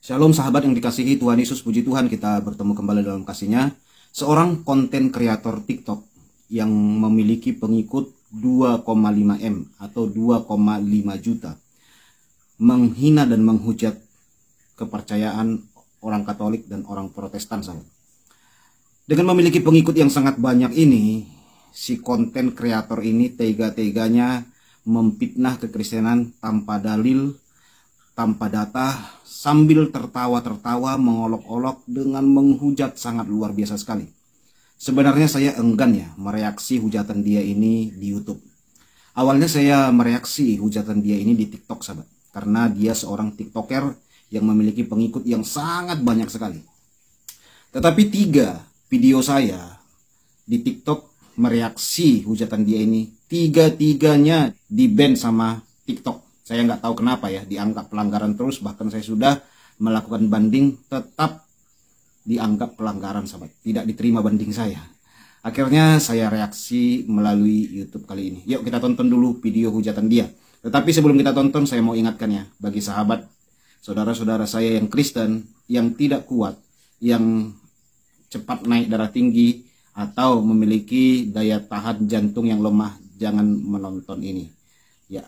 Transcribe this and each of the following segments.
Shalom sahabat yang dikasihi Tuhan Yesus, puji Tuhan kita bertemu kembali dalam kasih-Nya. Seorang konten kreator TikTok yang memiliki pengikut 2,5 M atau 2,5 juta menghina dan menghujat kepercayaan orang Katolik dan orang Protestan, sahabat. Dengan memiliki pengikut yang sangat banyak ini, si konten kreator ini tega-teganya memfitnah kekristenan tanpa dalil, tanpa data, sambil tertawa-tertawa, mengolok-olok dengan menghujat sangat luar biasa sekali. Sebenarnya saya enggan ya mereaksi hujatan dia ini di YouTube. Awalnya saya mereaksi hujatan dia ini di TikTok, sahabat, karena dia seorang TikToker yang memiliki pengikut yang sangat banyak sekali. Tetapi 3 video saya di TikTok mereaksi hujatan dia ini, 3-tiganya di-ban sama TikTok. Saya nggak tahu kenapa ya, dianggap pelanggaran terus, bahkan saya sudah melakukan banding, tetap dianggap pelanggaran, sahabat. Tidak diterima banding saya. Akhirnya saya reaksi melalui YouTube kali ini. Yuk kita tonton dulu video hujatan dia. Tetapi sebelum kita tonton, saya mau ingatkan ya, bagi sahabat, saudara-saudara saya yang Kristen, yang tidak kuat, yang cepat naik darah tinggi, atau memiliki daya tahan jantung yang lemah, jangan menonton ini. Ya.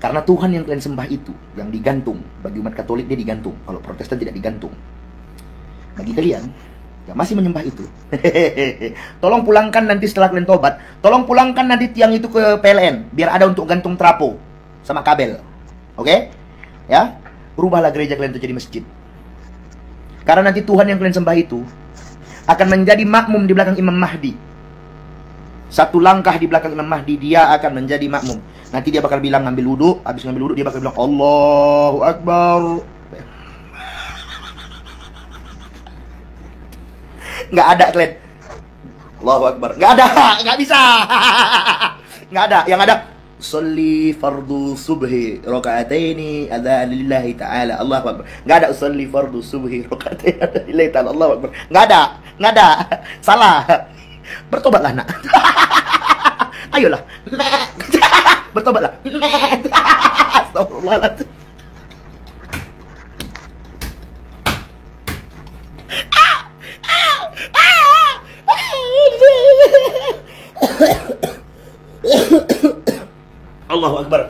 Karena Tuhan yang kalian sembah itu, yang digantung. Bagi umat Katolik dia digantung, kalau Protestan tidak digantung. Bagi kalian yang masih menyembah itu, tolong pulangkan nanti setelah kalian tobat, tolong pulangkan nanti tiang itu ke PLN, biar ada untuk gantung trapo sama kabel. Oke? Ya, rubahlah gereja kalian itu jadi masjid. Karena nanti Tuhan yang kalian sembah itu akan menjadi makmum di belakang Imam Mahdi. Satu langkah di belakang Imam Mahdi, dia akan menjadi makmum. Nanti dia bakal bilang ngambil wudhu, habis ngambil wudhu dia bakal bilang Allahu Akbar. Nggak ada kalian Allahu Akbar, nggak ada, nggak bisa. Nggak ada, yang ada Usolli fardu subhi rakaataini ada lillahi ta'ala Allahu Akbar. Nggak ada usolli fardu subhi rakaataini ada lillahi ta'ala Allahu Akbar. Nggak ada, salah. Bertobatlah nak. Ayolah. Bertobatlah. Astagfirullahaladzim. Allahu Akbar.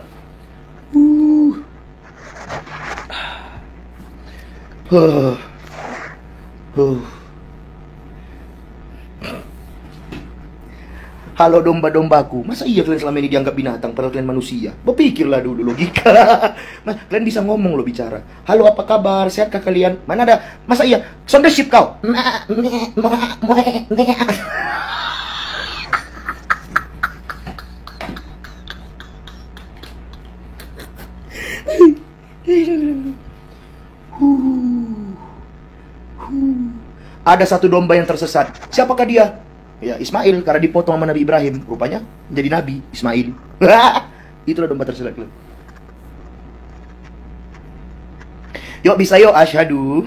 Halo domba-dombaku, masa iya kalian selama ini dianggap binatang padahal kalian manusia? Berpikirlah dulu logika. Kalian bisa ngomong loh, bicara. Halo, apa kabar? Sehatkah kalian? Mana ada? Masa iya? Sound the ship kau. Ada satu domba yang tersesat. Siapakah dia? Ya, Ismail, karena dipotong sama Nabi Ibrahim. Rupanya jadi Nabi Ismail. Itulah domba tersesat. Yuk bisa yuk, asyhadu.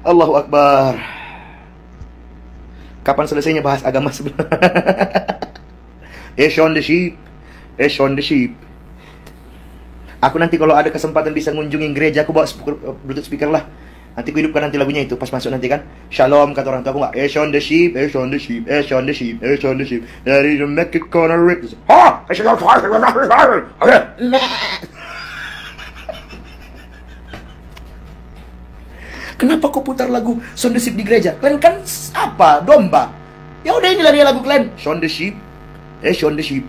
Allahu Akbar. Kapan selesainya bahas agama sebenarnya? On the sheep. On the sheep. Aku nanti kalau ada kesempatan bisa ngunjungin gereja, aku bawa Bluetooth speaker lah. Nanti aku hidupkan nanti lagunya itu pas masuk nanti kan. Shalom kata orang tua aku nggak. On the sheep, on the sheep, on the sheep, on the sheep. Dari the make it corner rip. Ha! Kenapa kau putar lagu Sound the Sheep di gereja? Kalian kan apa? Domba. Ya udah, inilah dia lagu kalian. Sound the Sheep, on the sheep.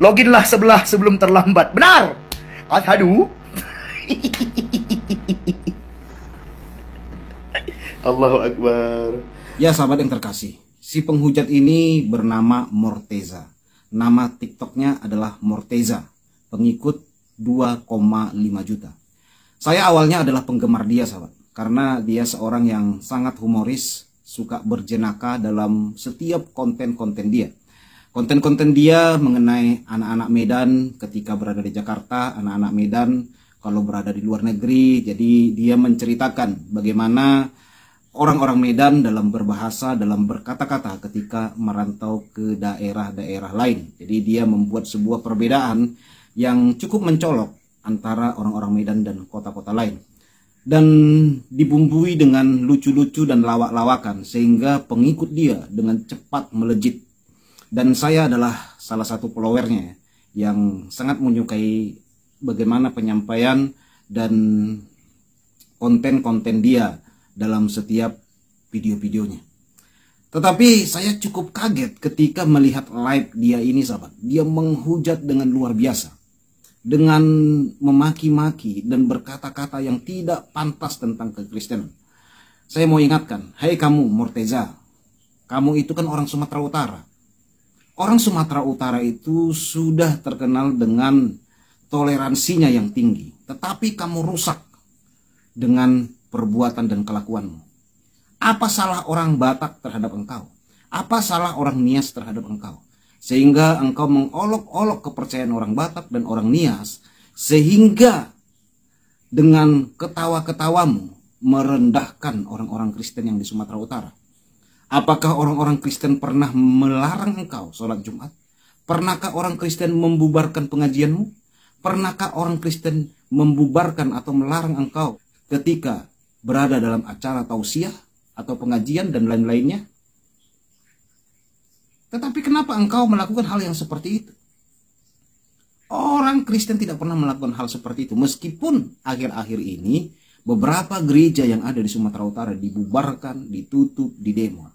Loginlah sebelah sebelum terlambat. Benar. Asyhadu. Allahu Akbar. Ya sahabat yang terkasih, si penghujat ini bernama Morteza. Nama TikToknya adalah Morteza, pengikut 2,5 juta. Saya awalnya adalah penggemar dia, sahabat, karena dia seorang yang sangat humoris, suka berjenaka dalam setiap konten-konten dia. Konten-konten dia mengenai anak-anak Medan ketika berada di Jakarta, anak-anak Medan kalau berada di luar negeri. Jadi dia menceritakan bagaimana orang-orang Medan dalam berbahasa, dalam berkata-kata ketika merantau ke daerah-daerah lain. Jadi dia membuat sebuah perbedaan yang cukup mencolok antara orang-orang Medan dan kota-kota lain. Dan dibumbui dengan lucu-lucu dan lawak-lawakan sehingga pengikut dia dengan cepat melejit. Dan saya adalah salah satu followernya yang sangat menyukai bagaimana penyampaian dan konten-konten dia dalam setiap video-videonya. Tetapi saya cukup kaget ketika melihat live dia ini, sahabat. Dia menghujat dengan luar biasa, dengan memaki-maki dan berkata-kata yang tidak pantas tentang kekristenan. Saya mau ingatkan, hai kamu Morteza, kamu itu kan orang Sumatera Utara. Orang Sumatera Utara itu sudah terkenal dengan toleransinya yang tinggi, tetapi kamu rusak dengan perbuatan dan kelakuanmu. Apa salah orang Batak terhadap engkau? Apa salah orang Nias terhadap engkau? Sehingga engkau mengolok-olok kepercayaan orang Batak dan orang Nias, sehingga dengan ketawa-ketawamu merendahkan orang-orang Kristen yang di Sumatera Utara. Apakah orang-orang Kristen pernah melarang engkau sholat Jumat? Pernahkah orang Kristen membubarkan pengajianmu? Pernahkah orang Kristen membubarkan atau melarang engkau ketika berada dalam acara tausiah atau pengajian dan lain-lainnya? Tetapi kenapa engkau melakukan hal yang seperti itu? Orang Kristen tidak pernah melakukan hal seperti itu. Meskipun akhir-akhir ini beberapa gereja yang ada di Sumatera Utara dibubarkan, ditutup, didemo.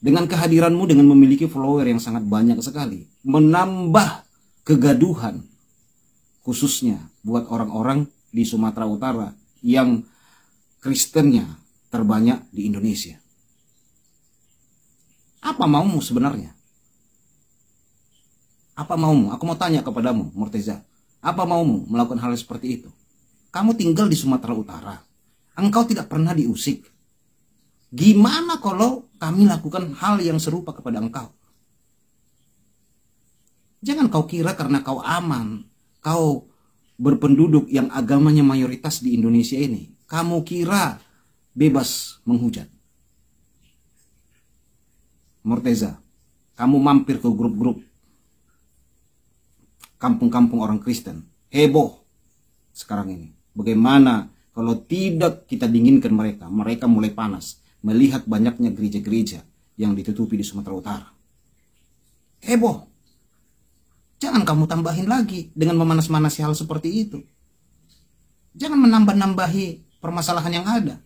Dengan kehadiranmu, dengan memiliki follower yang sangat banyak sekali, menambah kegaduhan, khususnya buat orang-orang di Sumatera Utara yang Kristennya terbanyak di Indonesia. Apa maumu sebenarnya? Apa maumu? Aku mau tanya kepadamu, Morteza. Apa maumu melakukan hal seperti itu? Kamu tinggal di Sumatera Utara. Engkau tidak pernah diusik. Gimana kalau kami lakukan hal yang serupa kepada engkau? Jangan kau kira karena kau aman, kau berpenduduk yang agamanya mayoritas di Indonesia ini, kamu kira bebas menghujat. Morteza, kamu mampir ke grup-grup kampung-kampung orang Kristen, heboh sekarang ini. Bagaimana kalau tidak kita dinginkan mereka, mereka mulai panas melihat banyaknya gereja-gereja yang ditutupi di Sumatera Utara. Heboh. Jangan kamu tambahin lagi dengan memanas-manasi hal seperti itu. Jangan menambah-nambahi permasalahan yang ada.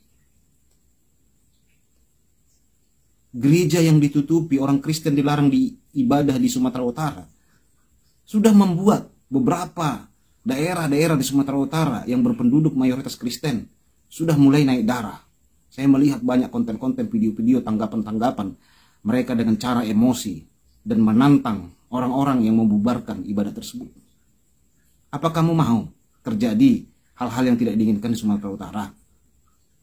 Gereja yang ditutupi, orang Kristen dilarang ibadah di Sumatera Utara, sudah membuat beberapa daerah-daerah di Sumatera Utara yang berpenduduk mayoritas Kristen sudah mulai naik darah. Saya melihat banyak konten-konten, video-video, tanggapan-tanggapan mereka dengan cara emosi dan menantang orang-orang yang membubarkan ibadah tersebut. Apa kamu mau terjadi hal-hal yang tidak diinginkan di Sumatera Utara?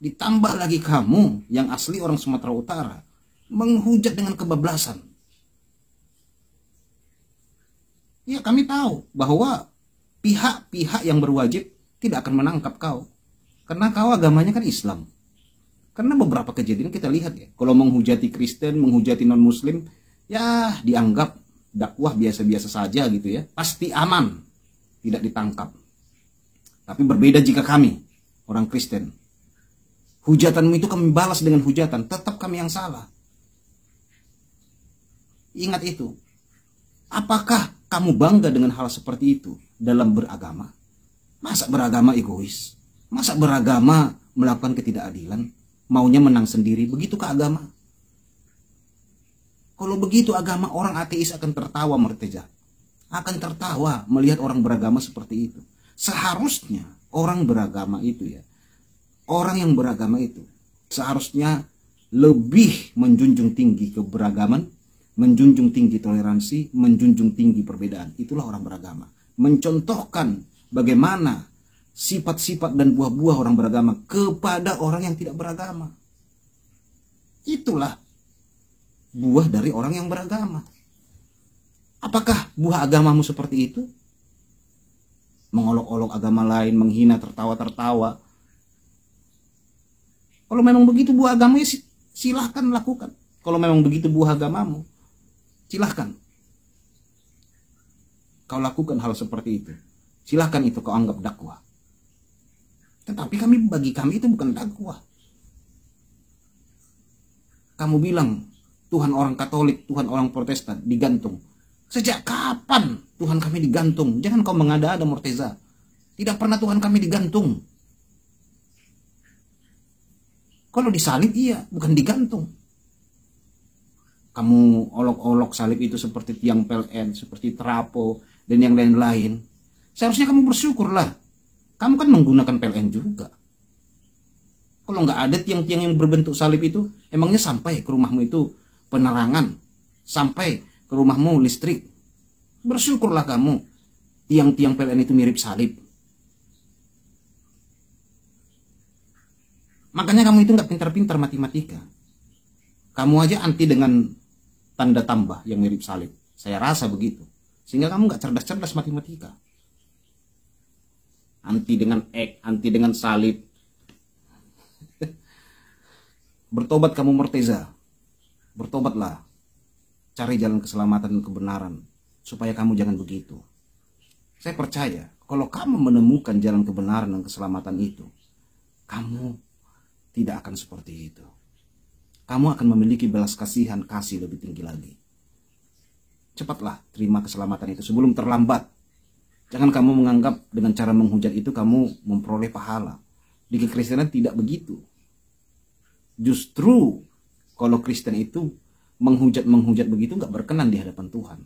Ditambah lagi kamu yang asli orang Sumatera Utara menghujat dengan kebablasan. Ya, kami tahu bahwa pihak-pihak yang berwajib tidak akan menangkap kau, karena kau agamanya kan Islam. Karena beberapa kejadian kita lihat ya, kalau menghujati Kristen, menghujati non-Muslim, ya dianggap dakwah biasa-biasa saja gitu ya, pasti aman, tidak ditangkap. Tapi berbeda jika kami, orang Kristen, hujatanmu itu kami balas dengan hujatan, tetap kami yang salah. Ingat itu. Apakah kamu bangga dengan hal seperti itu dalam beragama? Masa beragama egois? Masa beragama melakukan ketidakadilan? Maunya menang sendiri? Begitukah agama? Kalau begitu agama, orang ateis akan tertawa, Morteza. Akan tertawa melihat orang beragama seperti itu. Seharusnya orang beragama itu ya, orang yang beragama itu seharusnya lebih menjunjung tinggi keberagaman, menjunjung tinggi toleransi, menjunjung tinggi perbedaan. Itulah orang beragama. Mencontohkan bagaimana sifat-sifat dan buah-buah orang beragama kepada orang yang tidak beragama. Itulah buah dari orang yang beragama. Apakah buah agamamu seperti itu? Mengolok-olok agama lain, menghina, tertawa-tertawa. Kalau memang begitu buah agamamu, ya silahkan lakukan. Kalau memang begitu buah agamamu, silahkan kau lakukan hal seperti itu. Silahkan itu kau anggap dakwah. Tetapi bagi kami itu bukan dakwah. Kamu bilang Tuhan orang Katolik, Tuhan orang Protestan digantung. Sejak kapan Tuhan kami digantung? Jangan kau mengada-ada, Morteza. Tidak pernah Tuhan kami digantung. Kalau disalib iya, bukan digantung. Kamu olok-olok salib itu seperti tiang PLN, seperti terapo, dan yang lain-lain. Seharusnya kamu bersyukurlah. Kamu kan menggunakan PLN juga. Kalau nggak ada tiang-tiang yang berbentuk salib itu, emangnya sampai ke rumahmu itu penerangan, sampai ke rumahmu listrik. Bersyukurlah kamu, tiang-tiang PLN itu mirip salib. Makanya kamu itu nggak pintar-pintar matematika. Kamu aja anti dengan tanda tambah yang mirip salib. Saya rasa begitu. Sehingga kamu nggak cerdas-cerdas matematika. Anti dengan X, anti dengan salib. Bertobat kamu, Morteza. Bertobatlah. Cari jalan keselamatan dan kebenaran. Supaya kamu jangan begitu. Saya percaya, kalau kamu menemukan jalan kebenaran dan keselamatan itu, kamu tidak akan seperti itu. Kamu akan memiliki belas kasihan, kasih lebih tinggi lagi. Cepatlah terima keselamatan itu sebelum terlambat. Jangan kamu menganggap dengan cara menghujat itu kamu memperoleh pahala. Di kekristenan tidak begitu. Justru kalau Kristen itu menghujat begitu nggak berkenan di hadapan Tuhan.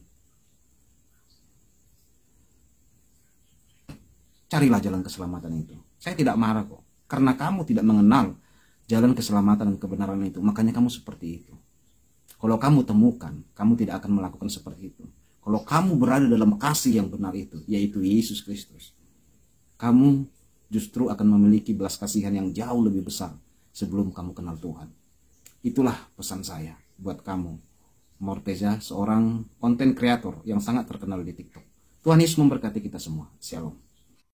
Carilah jalan keselamatan itu. Saya tidak marah kok. Karena kamu tidak mengenal jalan keselamatan dan kebenaran itu. Makanya kamu seperti itu. Kalau kamu temukan, kamu tidak akan melakukan seperti itu. Kalau kamu berada dalam kasih yang benar itu, yaitu Yesus Kristus, kamu justru akan memiliki belas kasihan yang jauh lebih besar sebelum kamu kenal Tuhan. Itulah pesan saya buat kamu, Morteza, seorang konten kreator yang sangat terkenal di TikTok. Tuhan Yesus memberkati kita semua. Shalom.